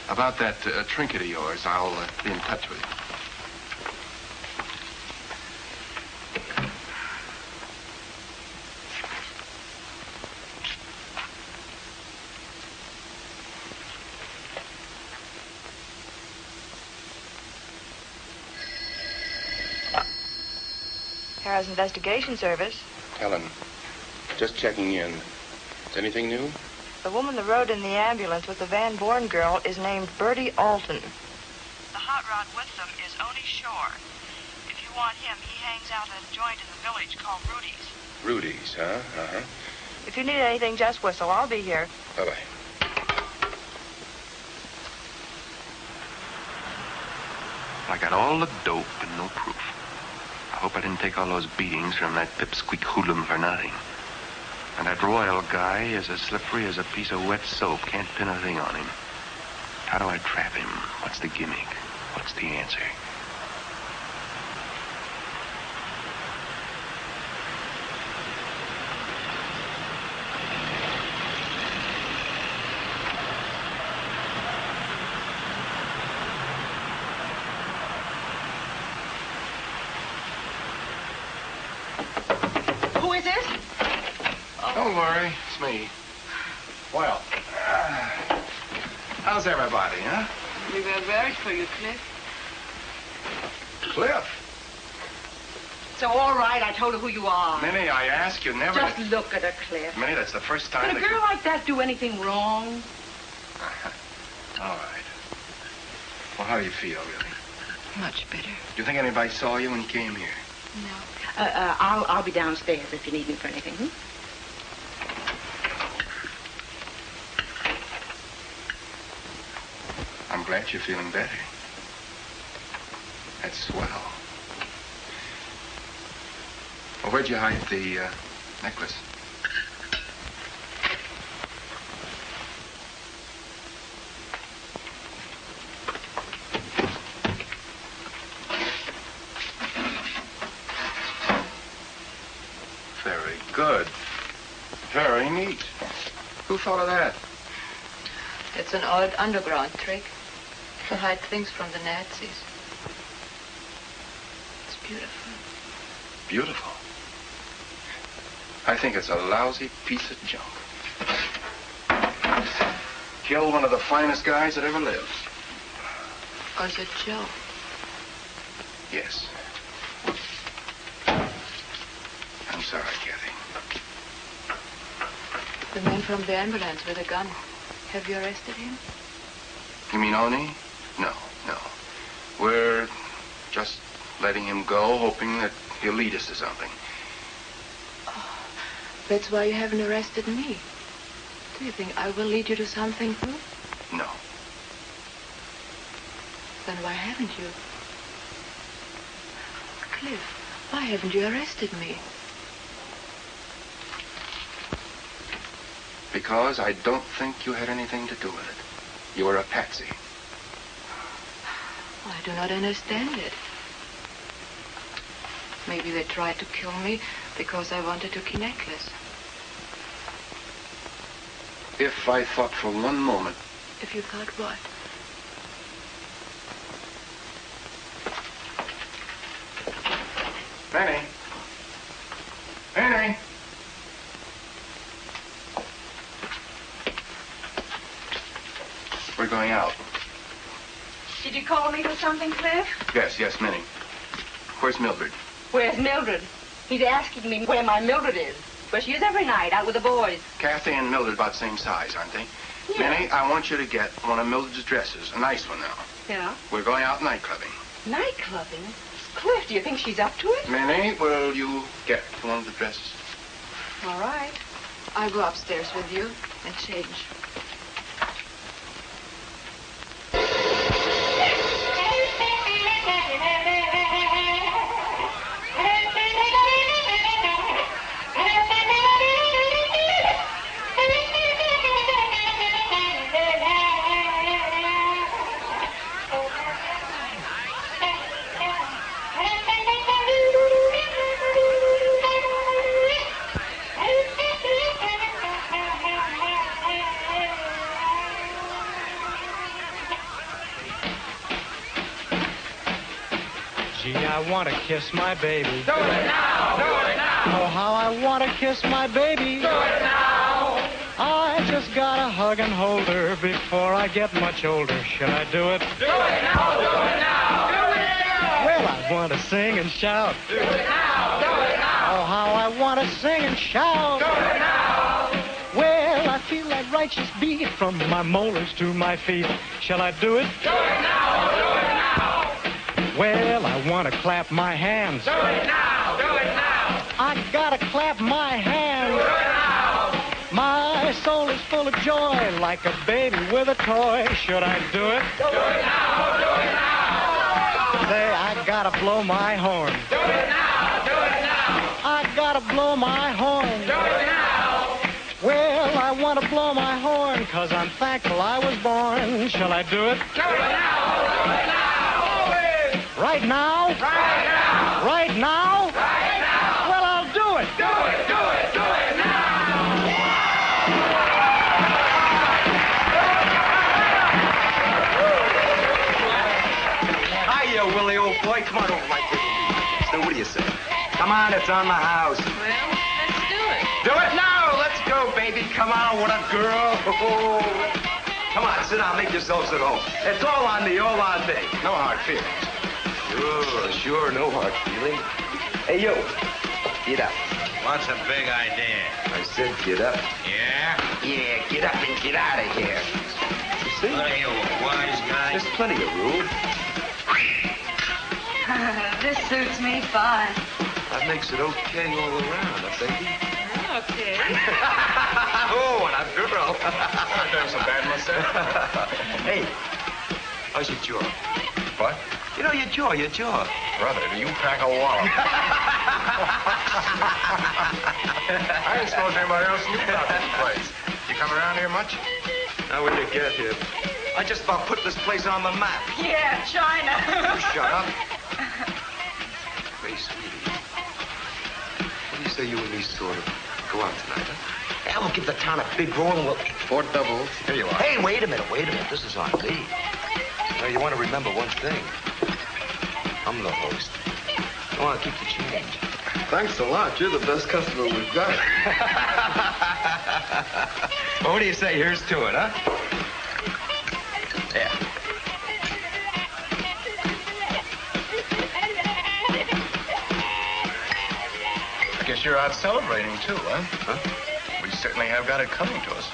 About that trinket of yours, I'll be in touch with you. Harrah's investigation service. Helen, just checking in. Is anything new? The woman that rode in the ambulance with the Van Born girl is named Bertie Alton. The hot rod with them is Oni Shore. If you want him, he hangs out at a joint in the village called Rudy's. Rudy's, huh? Uh-huh. If you need anything, just whistle. I'll be here. Bye-bye. I got all the dope and no proof. I hope I didn't take all those beatings from that pipsqueak hoodlum for nothing. And that Royal guy is as slippery as a piece of wet soap. Can't pin a thing on him. How do I trap him? What's the gimmick? What's the answer? Who is this? Don't worry, it's me. Well, how's everybody, huh? We were worried for you, Cliff. Cliff. So, all right, I told her who you are. Minnie, I ask you never Just to... look at her, Cliff. Minnie, that's the first time Could a that girl like that do anything wrong? All right. Well, how do you feel, really? Much better. Do you think anybody saw you when you came here? No. I'll be downstairs if you need me for anything. I'm glad you're feeling better. That's swell. Well, where'd you hide the necklace? Very good. Very neat. Who thought of that? It's an old underground trick to hide things from the Nazis. It's beautiful. Beautiful. I think it's a lousy piece of junk. Killed one of the finest guys that ever lived. Was it Joe? Yes. I'm sorry, Kathy. The man from the ambulance with a gun. Have you arrested him? You mean Oni? No. We're just letting him go, hoping that he'll lead us to something. Oh, that's why you haven't arrested me. Do you think I will lead you to something too? No. Then why haven't you? Cliff, why haven't you arrested me? Because I don't think you had anything to do with it. You were a patsy. I do not understand it. Maybe they tried to kill me because I wanted a key necklace. If I thought for one moment... If you thought what? Penny. Penny. We're going out. Did you call me for something, Cliff? Yes, Minnie. Where's Mildred? Where's Mildred? He's asking me where my Mildred is. Where she is every night, out with the boys. Kathy and Mildred about the same size, aren't they? Yeah. Minnie, I want you to get one of Mildred's dresses. A nice one now. Yeah? We're going out night clubbing. Night clubbing? Cliff, do you think she's up to it? Minnie, will you get one of the dresses? All right. I'll go upstairs with you and change. Gee, I want to kiss my baby. Do it now! Do it now! Oh, how I want to kiss my baby. Do it now! I just gotta hug and hold her before I get much older. Should I do it? Do it now! Do it now! Do it now! Well, I want to sing and shout. Do it now! Do it now! Oh, how I want to sing and shout. Do it now! Well, I feel that righteous beat from my molars to my feet. Shall I do it? Do it now! Do it now! Well, I want to clap my hands. Do it now! Do it now! I gotta clap my hands. Do it now! My soul is full of joy, like a baby with a toy. Should I do it? Do it now! Do it now! Say, I gotta blow my horn. Do it now! Do it now! I gotta blow my horn. Do it now! Well, I want to blow my horn, 'cause I'm thankful I was born. Shall I do it? Do it now! Do it now! Right now? Right now! Right now? Right now! Well, I'll do it. Do it! Do it! Do it now! Hiya, Willie, old boy. Come on over, my kid. So what do you say? Come on, it's on the house. Well, let's do it. Do it now! Let's go, baby. Come on, what a girl. Come on, sit down, make yourselves at home. It's all on me, all on me. No hard feelings. Sure, no hard feeling. Hey, you, get up. What's a big idea? I said get up. Yeah? Yeah, get up and get out of here. You see? What are you, a wise guy? There's plenty of room. This suits me fine. That makes it okay all around, huh, baby? Okay. Oh, and a girl. I'm doing so bad myself. Hey, how's your jaw? What? You know, your jaw. Brother, do you pack a wallop? I didn't suppose anybody else knew about this place. You come around here much? How did you get here? I just about put this place on the map. Yeah, China. Shut up. Hey, sweetie. What do you say you and me sort of go out tonight, huh? Yeah, we'll give the town a big roll and we'll... 4 doubles. Here you are. Hey, wait a minute. This is on me. Now, you want to remember one thing. I'm the host. I want to keep the change. Thanks a lot. You're the best customer we've got. Well, what do you say? Here's to it, huh? Yeah. I guess you're out celebrating, too, huh? We certainly have got it coming to us.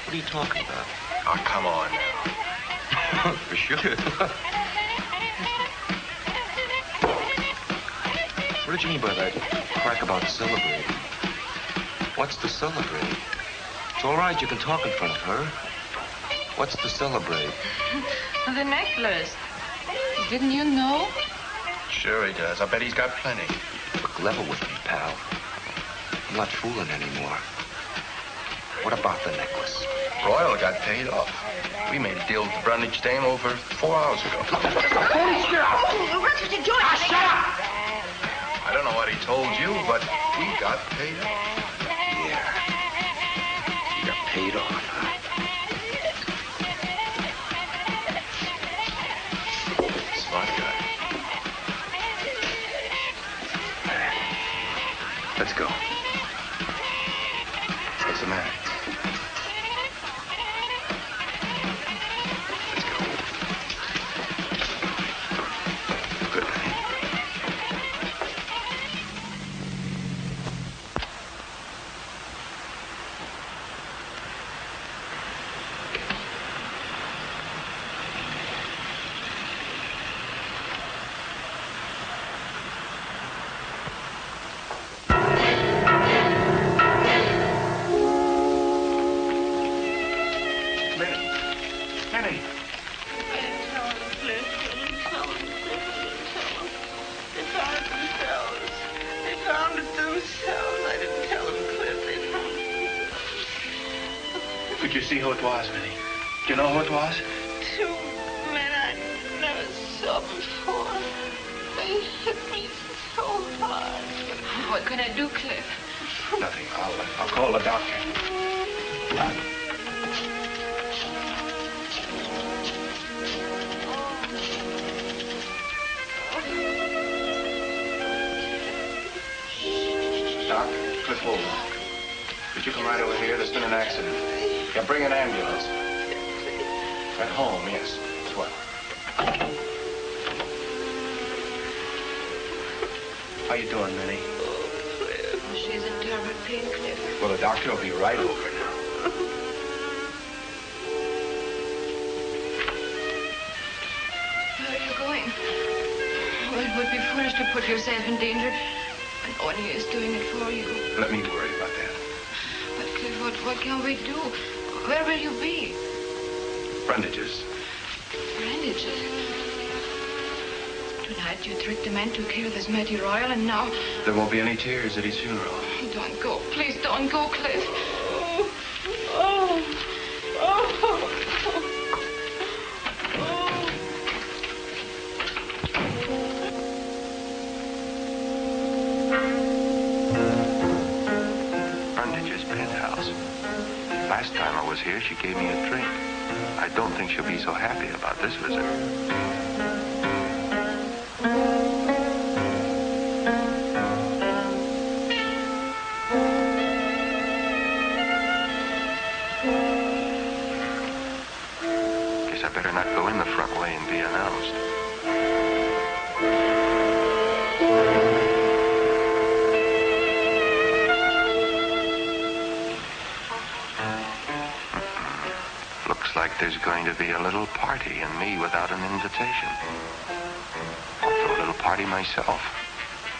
What are you talking about? Oh, come on now. For sure. What did you mean by that crack about celebrating? What's to celebrate? It's all right, you can talk in front of her. What's to celebrate? The necklace. Didn't you know? Sure he does. I bet he's got plenty. Look level with me, pal. I'm not fooling anymore. What about the necklace? Royal got paid off. We made a deal with the Brundage dame over 4 hours ago. Holy shit! What did you do? Shut up! I don't know what he told you, but we got paid off. Yeah. You got paid off, huh? Smart guy. Let's go. What's the matter? Good night. Could you see who it was, Minnie? Do you know who it was? Two men I never saw before. They hit me so hard. What can I do, Cliff? Nothing. I'll call the doctor. Doc, Cliff Woolman. Could you come right over here? There's been an accident. Yeah, bring an ambulance. At home, yes. Swell. How you doing, Minnie? Oh, Cliff, she's in terrible pain, Cliff. Well, the doctor will be right over now. Where are you going? Oh, it would be foolish to put yourself in danger when no one here is doing it for you. Let me worry about that. But, Cliff, what can we do? Where will you be? Bandages. Bandages? Tonight you tricked the man to kill this mighty royal, and now... There won't be any tears at his funeral. Don't go. Please don't go, Cliff. Brandage's penthouse. Last time I was here, she gave me a drink. I don't think she'll be so happy about this visit. Guess I better not go in the front way and be announced. Looks like there's going to be a little party and me without an invitation. I'll throw a little party myself.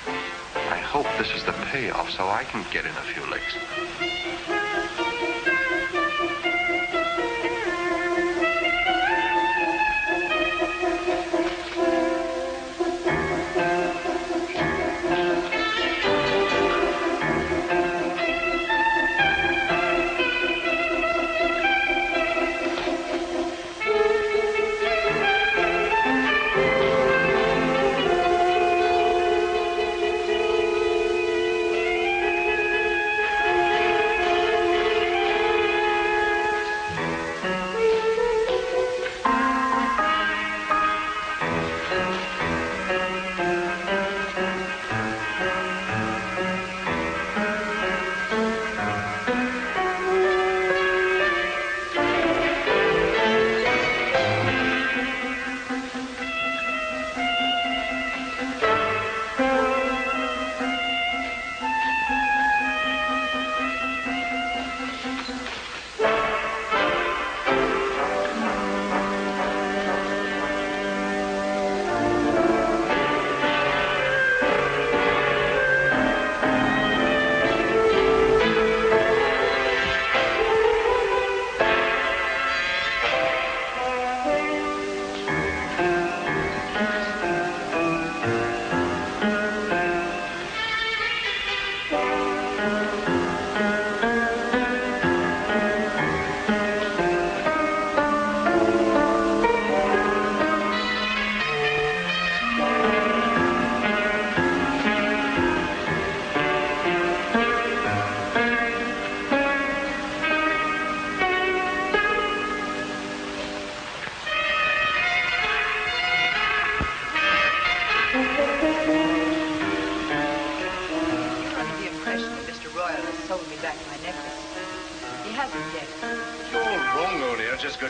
I hope this is the payoff so I can get in a few licks.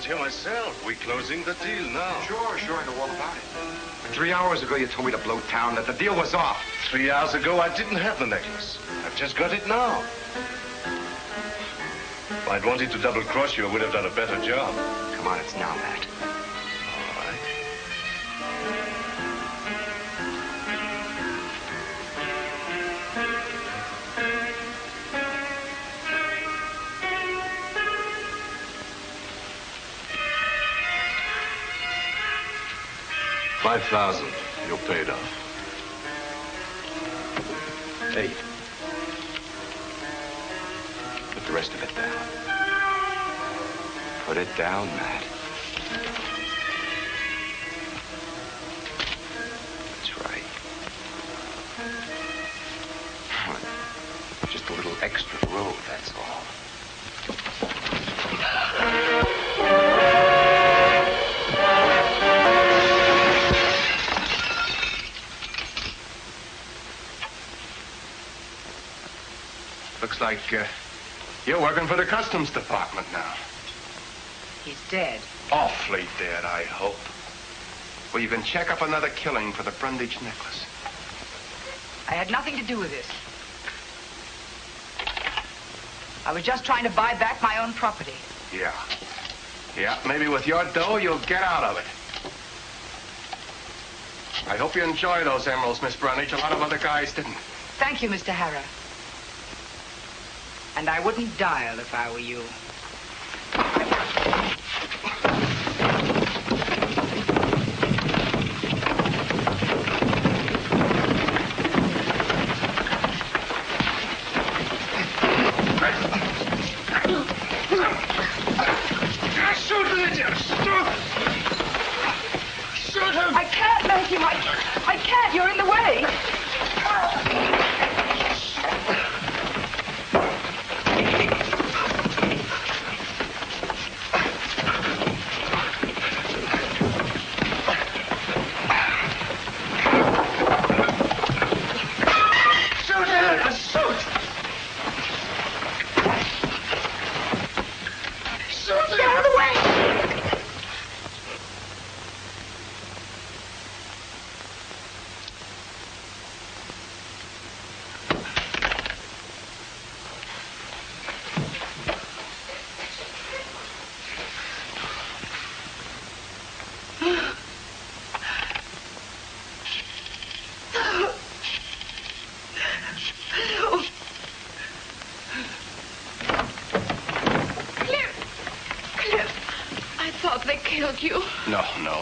Here myself. We're closing the deal now. Sure, I know all about it. 3 hours ago, you told me to blow town, that the deal was off. 3 hours ago, I didn't have the necklace. I've just got it now. If I'd wanted to double-cross you, I would have done a better job. Come on, it's now, Matt. All right. $5,000. You're paid off. Hey. Put the rest of it down. Put it down, Matt. That's right. Just a little extra road, that's all. Looks like you're working for the Customs Department now. He's dead. Awfully dead, I hope. Well, you can check up another killing for the Brundage necklace. I had nothing to do with this. I was just trying to buy back my own property. Yeah. Yeah, maybe with your dough, you'll get out of it. I hope you enjoy those emeralds, Miss Brundage. A lot of other guys didn't. Thank you, Mr. Harrah. And I wouldn't dial if I were you. Shoot him! Shoot him! I can't, Matthew. I can't. You're in the way.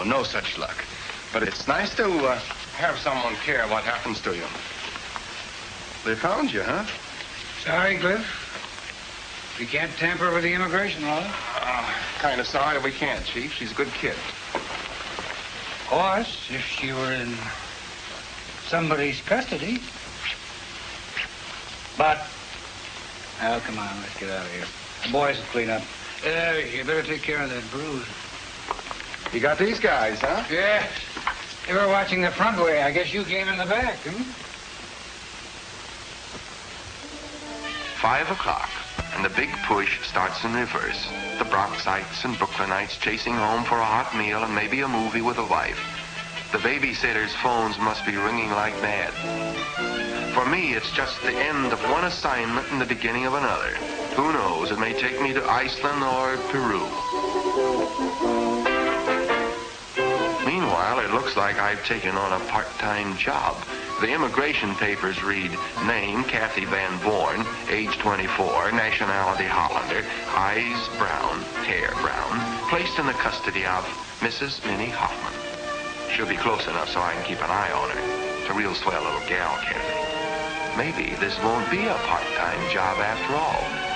No such luck. But it's nice to have someone care what happens to you. They found you, huh? Sorry, Cliff. We can't tamper with the immigration law. Kind of sorry we can't, Chief. She's a good kid. Of course, if she were in somebody's custody. But, oh, come on, let's get out of here. The boys will clean up. You better take care of that bruise. You got these guys, huh? Yes. They were watching the front way. I guess you came in the back, hmm? 5 o'clock, and the big push starts in reverse. The Bronxites and Brooklynites chasing home for a hot meal and maybe a movie with a wife. The babysitter's phones must be ringing like mad. For me, it's just the end of one assignment and the beginning of another. Who knows? It may take me to Iceland or Peru. Meanwhile, it looks like I've taken on a part-time job. The immigration papers read, name, Kathy Van Born, age 24, nationality Hollander, eyes brown, hair brown, placed in the custody of Mrs. Minnie Hoffman. She'll be close enough so I can keep an eye on her. It's a real swell little gal, Kathy. Maybe this won't be a part-time job after all.